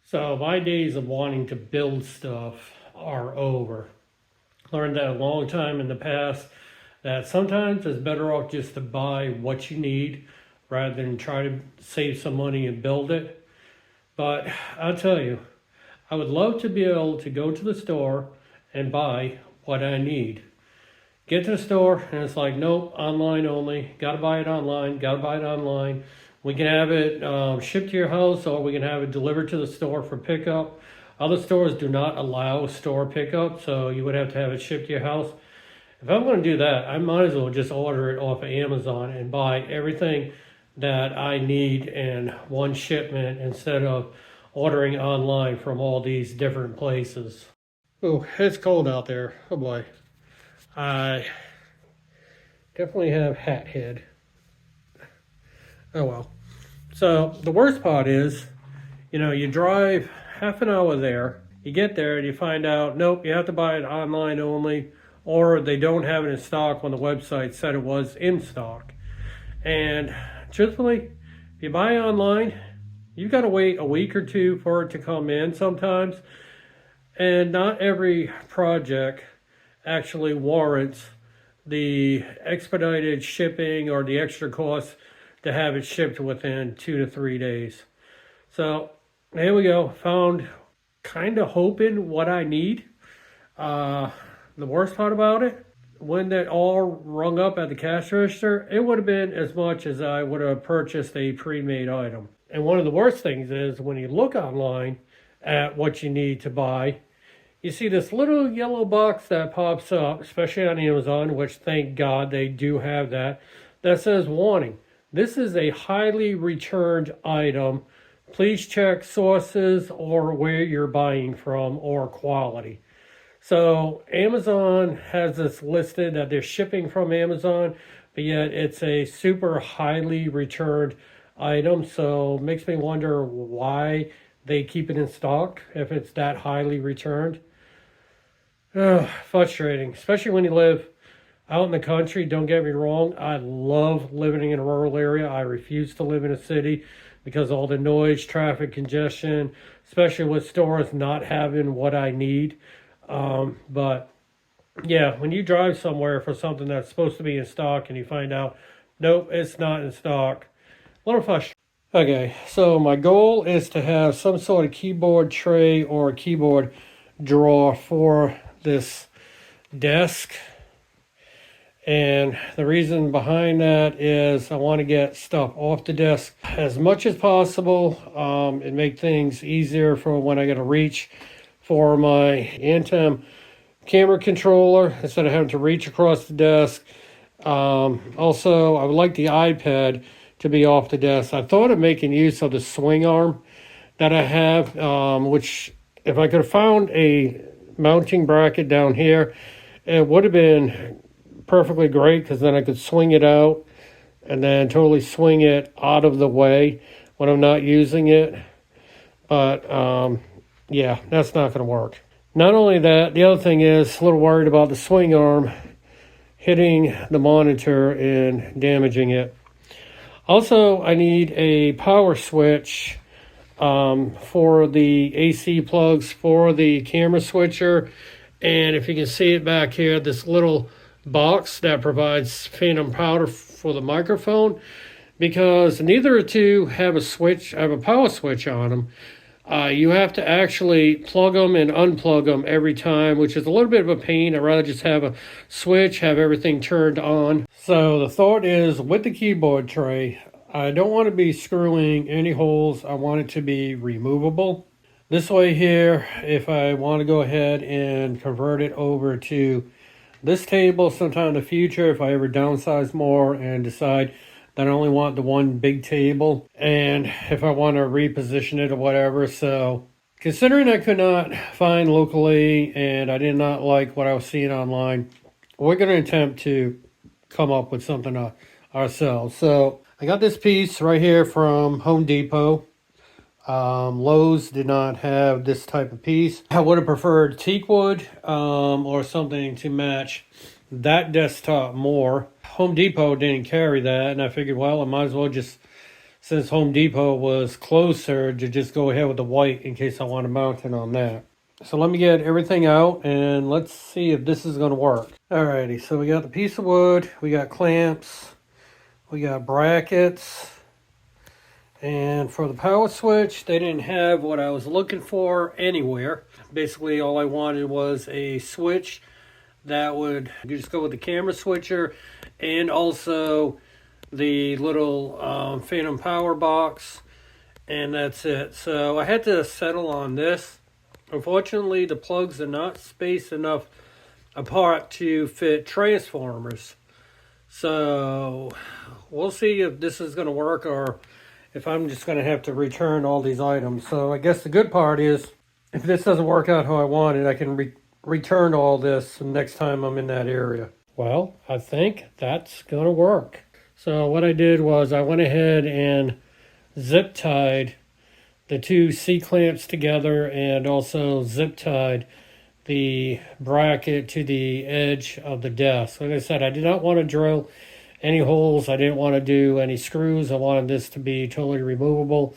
So my days of wanting to build stuff are over. Learned that a long time in the past that sometimes it's better off just to buy what you need rather than try to save some money and build it. But I'll tell you, I would love to be able to go to the store and buy what I need. Get to the store and it's like, nope, online only. Got to buy it online. Got to buy it online. We can have it shipped to your house, or we can have it delivered to the store for pickup. Other stores do not allow store pickup, so you would have to have it shipped to your house. If I'm going to do that, I might as well just order it off of Amazon and buy everything that I need in one shipment instead of ordering online from all these different places. Oh, it's cold out there. Oh boy. I definitely have hat head. Oh well. So the worst part is, you drive half an hour there, you get there and you find out, nope, you have to buy it online only, or they don't have it in stock when the website said it was in stock. And truthfully, if you buy online, you've got to wait a week or two for it to come in sometimes. And not every project actually warrants the expedited shipping or the extra cost to have it shipped within 2 to 3 days. So there we go. Found kind of hoping what I need. The worst part about it, when that all rung up at the cash register, it would have been as much as I would have purchased a pre-made item. And one of the worst things is when you look online at what you need to buy, you see this little yellow box that pops up, especially on Amazon, which thank God they do have that says warning. This is a highly returned item. Please check sources or where you're buying from or quality. So Amazon has this listed that they're shipping from Amazon, but yet it's a super highly returned item. So it makes me wonder why they keep it in stock if it's that highly returned. Frustrating, especially when you live out in the country. Don't get me wrong, I love living in a rural area. I refuse to live in a city because of all the noise, traffic, congestion, especially with stores not having what I need. But yeah, when you drive somewhere for something that's supposed to be in stock and you find out, nope, it's not in stock, a little frustrating. Okay, so my goal is to have some sort of keyboard tray or keyboard drawer for this desk. And the reason behind that is I want to get stuff off the desk as much as possible and make things easier for when I got to reach for my Antem camera controller instead of having to reach across the desk. Also, I would like the iPad to be off the desk. I thought of making use of the swing arm that I have, which if I could have found a mounting bracket down here, it would have been perfectly great, because then I could swing it out and then totally swing it out of the way when I'm not using it. But yeah, that's not going to work. Not only that, the other thing is a little worried about the swing arm hitting the monitor and damaging it. Also, I need a power switch for the AC plugs for the camera switcher. And if you can see it back here, this little box that provides phantom power for the microphone, because neither of the two have a power switch on them. You have to actually plug them and unplug them every time, which is a little bit of a pain. I'd rather just have a switch, have everything turned on. So the thought is, with the keyboard tray, I don't want to be screwing any holes. I want it to be removable. This way here, if I want to go ahead and convert it over to this table sometime in the future, if I ever downsize more and decide that I only want the one big table, and if I want to reposition it or whatever. So considering I could not find locally and I did not like what I was seeing online, we're going to attempt to come up with something ourselves. So I got this piece right here from Home Depot. Lowe's did not have this type of piece. I would have preferred teak wood or something to match that desktop more. Home Depot didn't carry that, and I figured, well, I might as well just since Home Depot was closer, to just go ahead with the white in case I want to mount it on that. So let me get everything out and let's see if this is going to work. Alrighty, so we got the piece of wood, we got clamps, we got brackets, and for the power switch, they didn't have what I was looking for anywhere. Basically, all I wanted was a switch that would just go with the camera switcher and also the little phantom power box, and that's it. So I had to settle on this. Unfortunately, the plugs are not spaced enough apart to fit transformers. So we'll see if this is going to work or if I'm just going to have to return all these items. So I guess the good part is if this doesn't work out how I wanted, I can return all this next time I'm in that area. Well, I think that's going to work. So what I did was I went ahead and zip tied the two C-clamps together and also zip tied the bracket to the edge of the desk. Like I said, I did not want to drill any holes. I didn't want to do any screws. I wanted this to be totally removable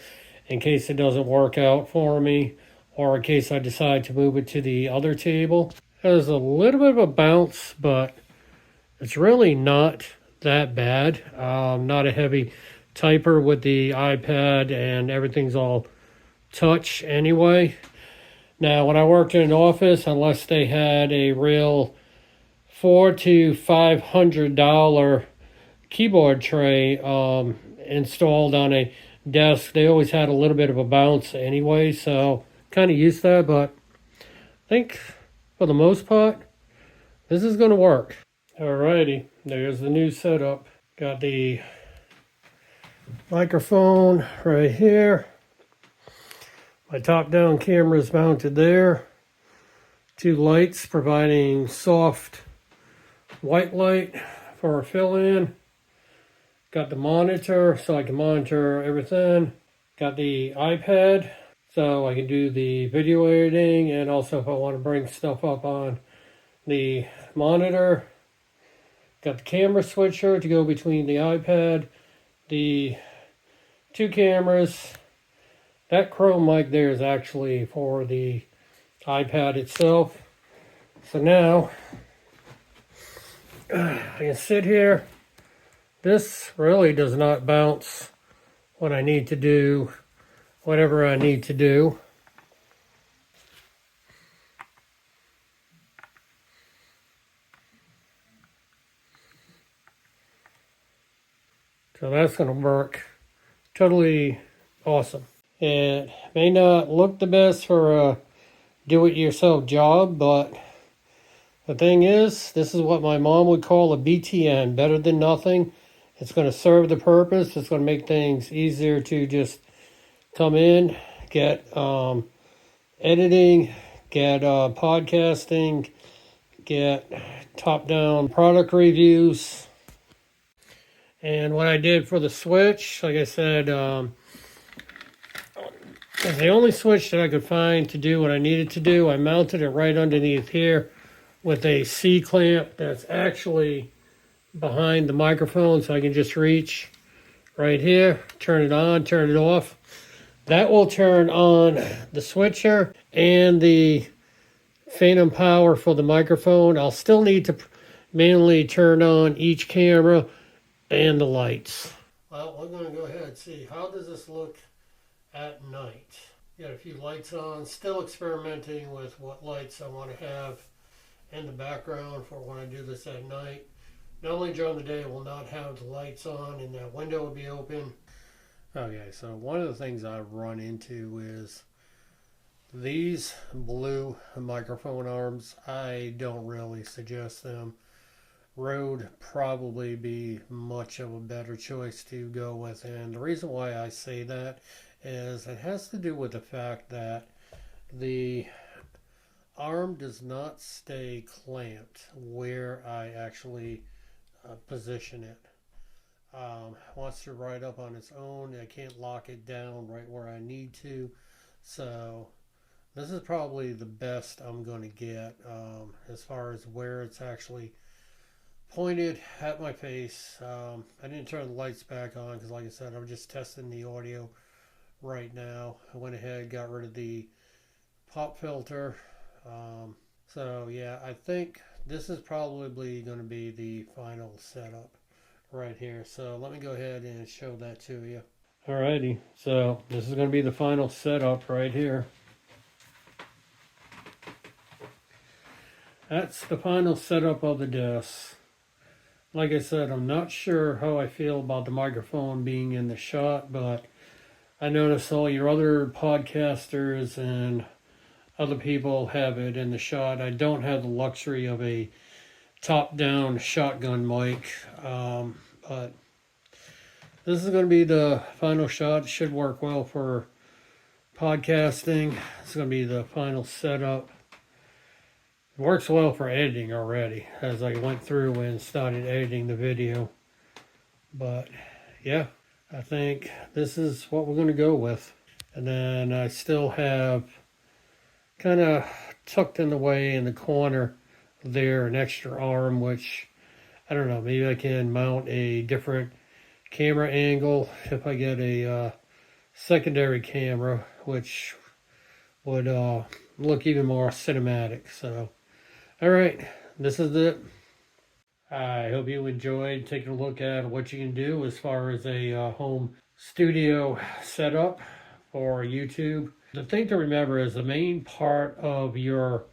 in case it doesn't work out for me or in case I decide to move it to the other table. There's a little bit of a bounce, but it's really not that bad. Not a heavy typer with the iPad and everything's all touch anyway. Now, when I worked in an office, unless they had a real $400 to $500 keyboard tray installed on a desk, they always had a little bit of a bounce anyway, so kind of used to that, but I think for the most part, this is going to work. Alrighty, there's the new setup. Got the microphone right here. My top-down camera is mounted there. Two lights providing soft white light for a fill-in. Got the monitor so I can monitor everything. Got the iPad so I can do the video editing and also if I want to bring stuff up on the monitor. Got the camera switcher to go between the iPad, the two cameras. That Chrome mic there is actually for the iPad itself. So now I can sit here. This really does not bounce when I need to do whatever I need to do. So that's going to work totally awesome. It may not look the best for a do-it-yourself job, but the thing is, this is what my mom would call a BTN, better than nothing. It's going to serve the purpose. It's going to make things easier to just come in, get editing, get podcasting, get top-down product reviews. And what I did for the switch, like I said, it's the only switch that I could find to do what I needed to do. I mounted it right underneath here with a C-clamp that's actually behind the microphone, so I can just reach right here, turn it on, turn it off. That will turn on the switcher and the phantom power for the microphone. I'll still need to manually turn on each camera and the lights. Well, we're going to go ahead and see how does this look at night. Got a few lights on, still experimenting with what lights I want to have in the background for when I do this at night. Normally during the day I will not have the lights on and that window will be open. Okay, so one of the things I run into is these blue microphone arms. I don't really suggest them. Rode probably be much of a better choice to go with, and the reason why I say that is it has to do with the fact that the arm does not stay clamped where I actually position it. Wants to ride up on its own. I can't lock it down right where I need to, so this is probably the best I'm going to get as far as where it's actually pointed at my face. I didn't turn the lights back on because, like I said, I'm just testing the audio right now. I went ahead, got rid of the pop filter. So yeah, I think this is probably going to be the final setup right here. So let me go ahead and show that to you. Alrighty, so this is going to be the final setup right here. That's the final setup of the desk. Like I said, I'm not sure how I feel about the microphone being in the shot, but I noticed all your other podcasters and other people have it in the shot. I don't have the luxury of a top-down shotgun mic, but this is going to be the final shot. It should work well for podcasting. It's going to be the final setup. It works well for editing already as I went through and started editing the video. But yeah, I think this is what we're going to go with. And then I still have kind of tucked in the way in the corner there an extra arm, which I don't know, maybe I can mount a different camera angle if I get a secondary camera, which would look even more cinematic. So all right, this is it. I hope you enjoyed taking a look at what you can do as far as a home studio setup for YouTube. The thing to remember is the main part of your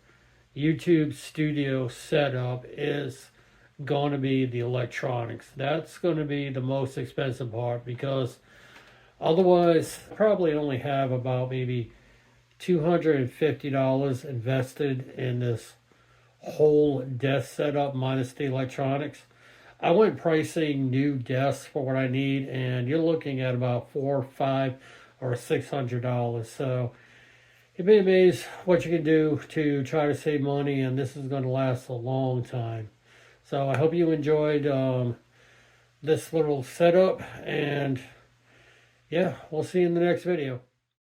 YouTube studio setup is going to be the electronics. That's going to be the most expensive part, because otherwise probably only have about maybe $250 invested in this whole desk setup minus the electronics. I went pricing new desks for what I need, and you're looking at about $400, $500, or $600. So you'd be amazed what you can do to try to save money, and this is going to last a long time. So I hope you enjoyed this little setup, and yeah, we'll see you in the next video.